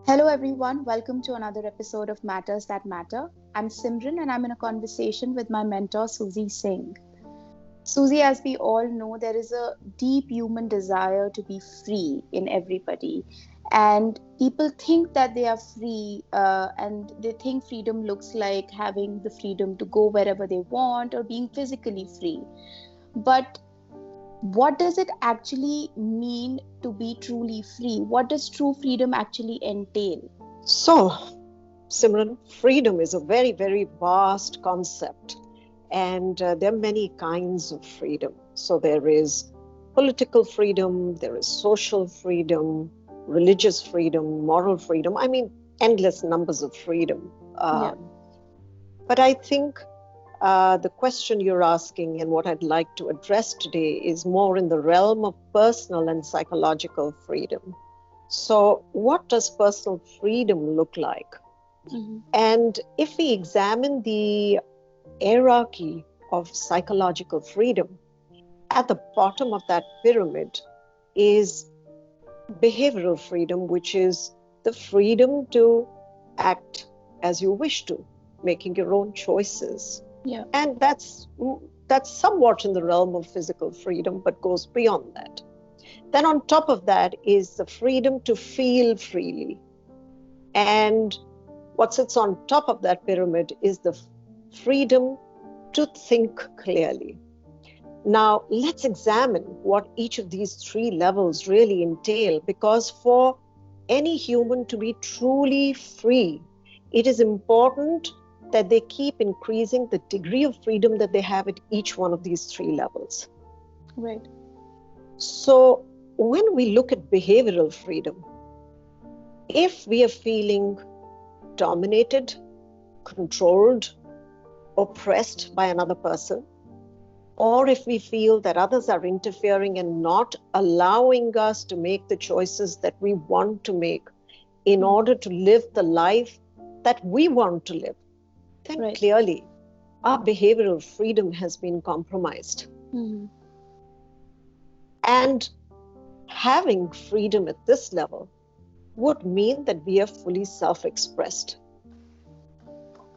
Hello, everyone. Welcome to another episode of Matters That Matter. I'm Simran and I'm in a conversation with my mentor, Susie Singh. Susie, as we all know, there is a deep human desire to be free in everybody. And people think that they are free and they think freedom looks like having the freedom to go wherever they want or being physically free. But what does it actually mean to be truly free? What does true freedom actually entail? So, Simran, freedom is a very, very vast concept, and there are many kinds of freedom. So, there is political freedom, there is social freedom, religious freedom, moral freedom. I mean, endless numbers of freedom. Yeah. But I think the question you're asking and what I'd like to address today is more in the realm of personal and psychological freedom. So, what does personal freedom look like? Mm-hmm. And if we examine the hierarchy of psychological freedom, at the bottom of that pyramid is behavioral freedom, which is the freedom to act as you wish to, making your own choices. Yeah. And that's somewhat in the realm of physical freedom, but goes beyond that. Then on top of that is the freedom to feel freely. And what sits on top of that pyramid is the freedom to think clearly. Now, let's examine what each of these three levels really entail, because for any human to be truly free, it is important that they keep increasing the degree of freedom that they have at each one of these three levels. Right. So, when we look at behavioral freedom, if we are feeling dominated, controlled, oppressed by another person, or if we feel that others are interfering and not allowing us to make the choices that we want to make in order to live the life that we want to live, then Right. clearly our behavioral freedom has been compromised. Mm-hmm. And having freedom at this level would mean that we are fully self-expressed,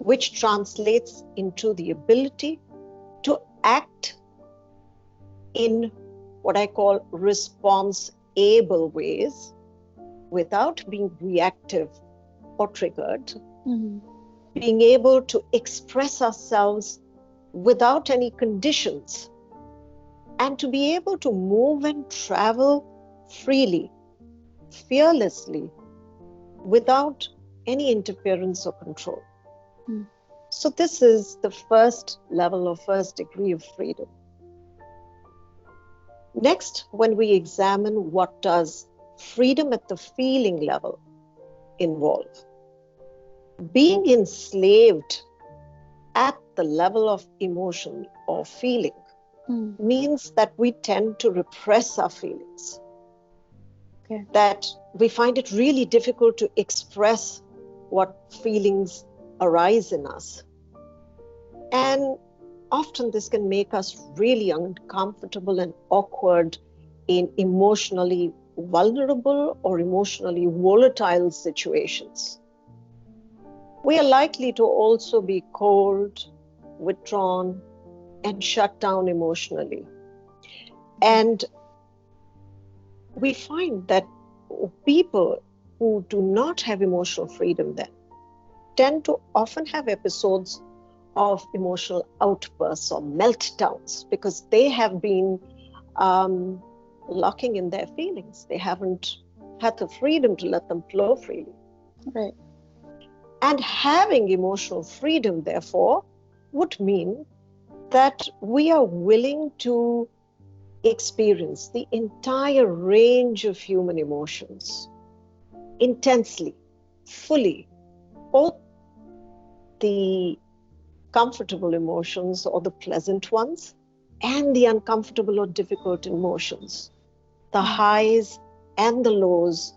which translates into the ability to act in what I call response-able ways without being reactive or triggered, Mm-hmm. being able to express ourselves without any conditions, and to be able to move and travel freely, fearlessly, without any interference or control. Mm. So this is the first level or first degree of freedom. Next, when we examine what does freedom at the feeling level involve, being enslaved at the level of emotion or feeling means that we tend to repress our feelings. Okay. That we find it really difficult to express what feelings arise in us. And often this can make us really uncomfortable and awkward in emotionally vulnerable or emotionally volatile situations. We are likely to also be cold, withdrawn, and shut down emotionally. And we find that people who do not have emotional freedom then tend to often have episodes of emotional outbursts or meltdowns because they have been locking in their feelings. They haven't had the freedom to let them flow freely. Right. And having emotional freedom, therefore, would mean that we are willing to experience the entire range of human emotions intensely, fully, both the comfortable emotions or the pleasant ones and the uncomfortable or difficult emotions, the highs and the lows,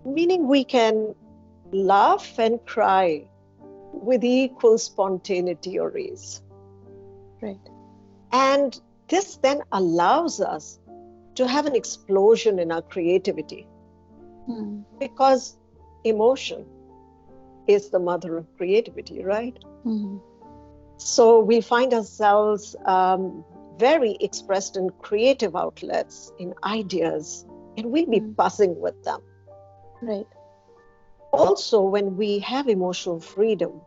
meaning we can laugh and cry with equal spontaneity or ease. Right. And this then allows us to have an explosion in our creativity. Mm. because emotion is the mother of creativity, right? Mm. So we find ourselves very expressed in creative outlets, in ideas, and we'll be buzzing with them. Right. Also, when we have emotional freedom,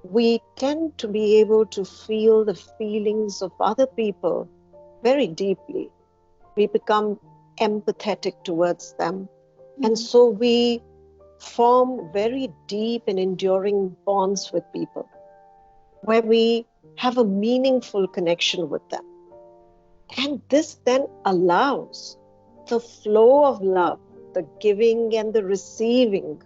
we tend to be able to feel the feelings of other people very deeply. We become empathetic towards them. And so we form very deep and enduring bonds with people where we have a meaningful connection with them. And this then allows the flow of love, the giving and the receiving,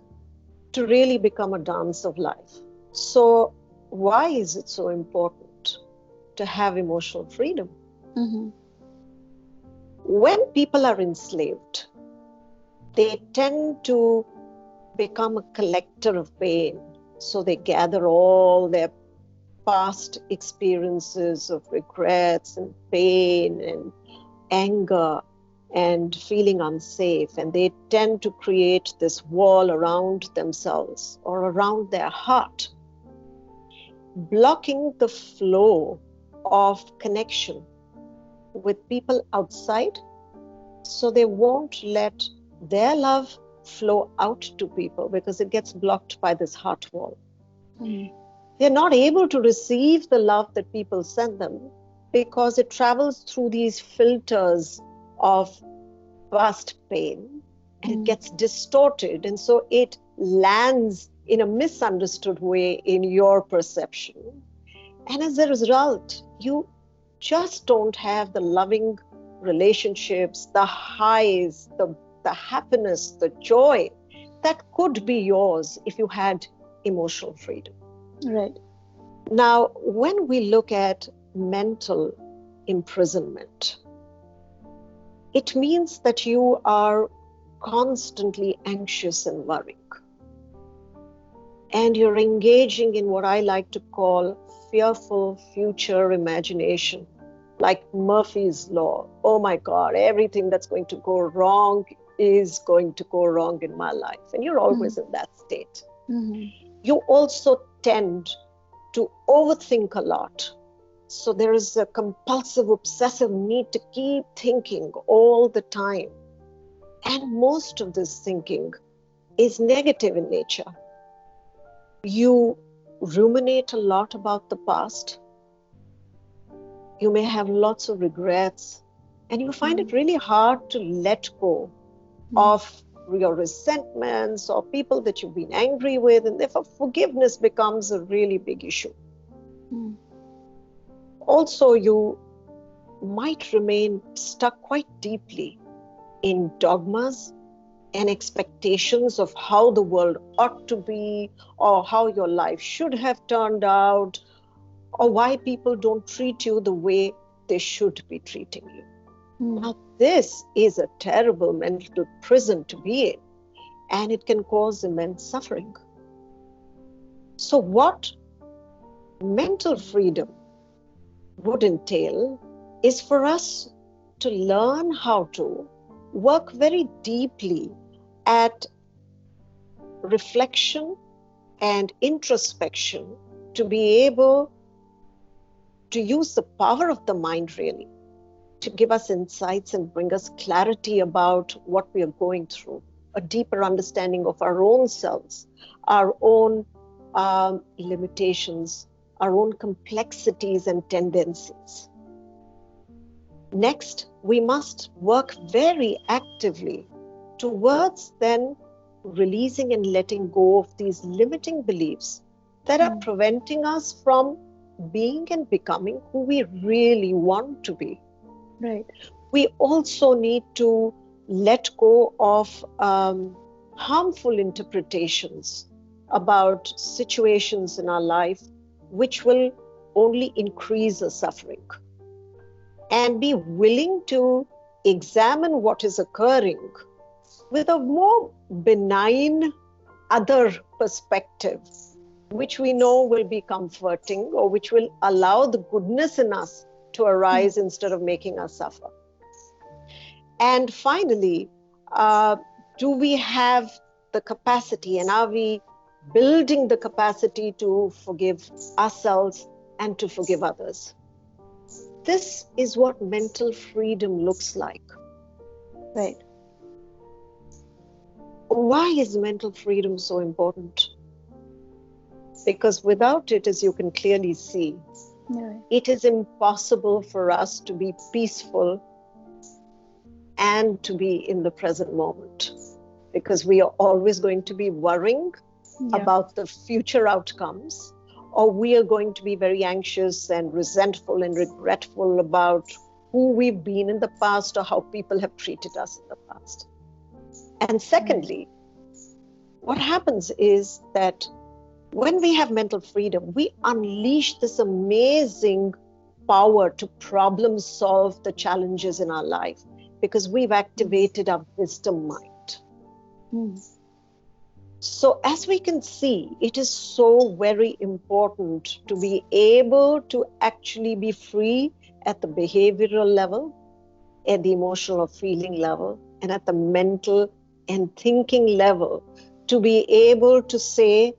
to really become a dance of life. So, why is it so important to have emotional freedom? Mm-hmm. When people are enslaved, they tend to become a collector of pain. So they gather all their past experiences of regrets and pain and anger and feeling unsafe, and they tend to create this wall around themselves or around their heart, blocking the flow of connection with people outside, so they won't let their love flow out to people because it gets blocked by this heart wall. They're not able to receive the love that people send them because it travels through these filters of past pain and it gets distorted. And so it lands in a misunderstood way in your perception. And as a result, you just don't have the loving relationships, the highs, the happiness, the joy that could be yours if you had emotional freedom. Right. Now, when we look at mental imprisonment, it means that you are constantly anxious and worrying. And you're engaging in what I like to call fearful future imagination, like Murphy's Law. Oh my God, everything that's going to go wrong is going to go wrong in my life. And you're always in that state. You also tend to overthink a lot. So there is a compulsive, obsessive need to keep thinking all the time. And most of this thinking is negative in nature. You ruminate a lot about the past. You may have lots of regrets, and you find it really hard to let go of your resentments or people that you've been angry with, and therefore forgiveness becomes a really big issue. Also, you might remain stuck quite deeply in dogmas and expectations of how the world ought to be, or how your life should have turned out, or why people don't treat you the way they should be treating you. Now, this is a terrible mental prison to be in, and it can cause immense suffering. So, what mental freedom would entail is for us to learn how to work very deeply at reflection and introspection to be able to use the power of the mind really to give us insights and bring us clarity about what we are going through, a deeper understanding of our own selves, our own limitations, our own complexities and tendencies. Next, we must work very actively towards then releasing and letting go of these limiting beliefs that are preventing us from being and becoming who we really want to be. Right. We also need to let go of harmful interpretations about situations in our life which will only increase the suffering, and be willing to examine what is occurring with a more benign other perspective, which we know will be comforting or which will allow the goodness in us to arise instead of making us suffer. And finally, do we have the capacity, and are we building the capacity to forgive ourselves and to forgive others? This is what mental freedom looks like. Right. Why is mental freedom so important? Because without it, as you can clearly see, it is impossible for us to be peaceful and to be in the present moment. Because we are always going to be worrying about the future outcomes, or we are going to be very anxious and resentful and regretful about who we've been in the past or how people have treated us in the past. And secondly, what happens is that when we have mental freedom, we unleash this amazing power to problem solve the challenges in our life, because we've activated our wisdom mind. So as we can see, it is so very important to be able to actually be free at the behavioral level, at the emotional or feeling level, and at the mental and thinking level, to be able to say,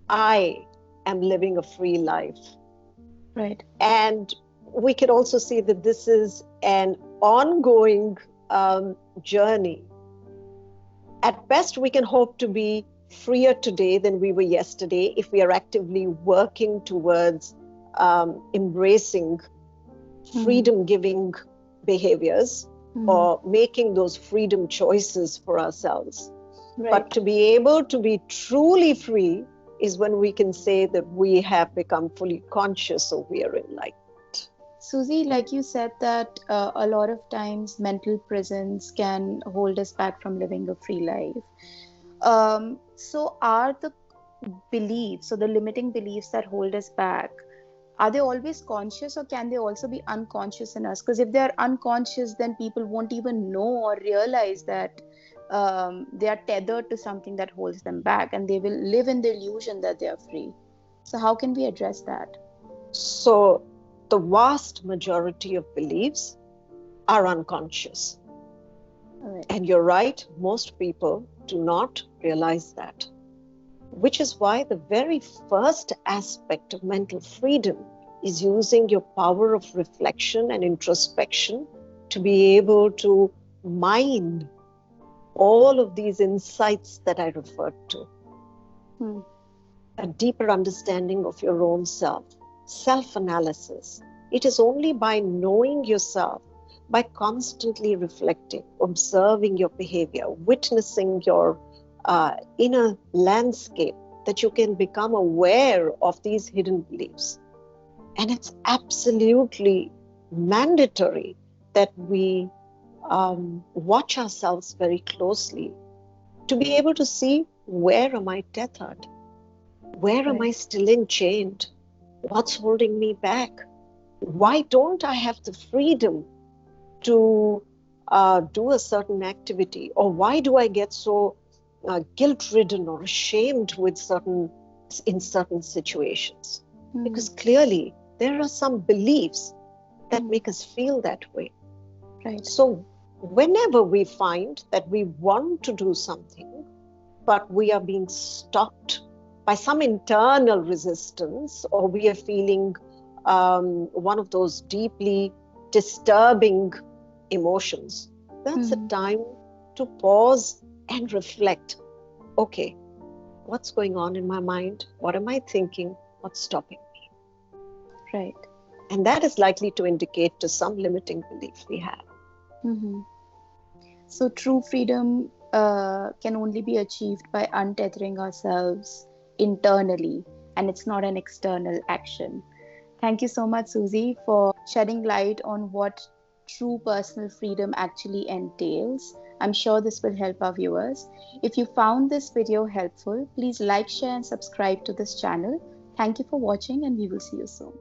I am living a free life. Right. And we can also see that this is an ongoing journey. At best, we can hope to be freer today than we were yesterday if we are actively working towards embracing freedom-giving behaviors or making those freedom choices for ourselves. Right. But to be able to be truly free is when we can say that we have become fully conscious or we are enlightened. Susie, like you said that a lot of times mental prisons can hold us back from living a free life. So are the beliefs, so the limiting beliefs that hold us back, are they always conscious, or can they also be unconscious in us? Because if they are unconscious, then people won't even know or realize that they are tethered to something that holds them back, and they will live in the illusion that they are free. So how can we address that? So the vast majority of beliefs are unconscious. Right. And you're right, most people do not realize that. Which is why the very first aspect of mental freedom is using your power of reflection and introspection to be able to mine all of these insights that I referred to. A deeper understanding of your own self, self-analysis. It is only by knowing yourself, by constantly reflecting, observing your behavior, witnessing your inner landscape, that you can become aware of these hidden beliefs. And it's absolutely mandatory that we watch ourselves very closely to be able to see, where am I tethered? Where am I still enchained? What's holding me back? Why don't I have the freedom to do a certain activity? Or why do I get so guilt-ridden or ashamed in certain situations? Because clearly there are some beliefs that make us feel that way. Right. So whenever we find that we want to do something, but we are being stopped by some internal resistance, or we are feeling one of those deeply disturbing emotions, that's a time to pause and reflect. Okay, what's going on in my mind? What am I thinking? What's stopping me? Right. And that is likely to indicate to some limiting belief we have. So true freedom can only be achieved by untethering ourselves internally, and it's not an external action. Thank you so much, Susie, for shedding light on what true personal freedom actually entails. I'm sure this will help our viewers. If you found this video helpful, please like, share, and subscribe to this channel. Thank you for watching, and we will see you soon.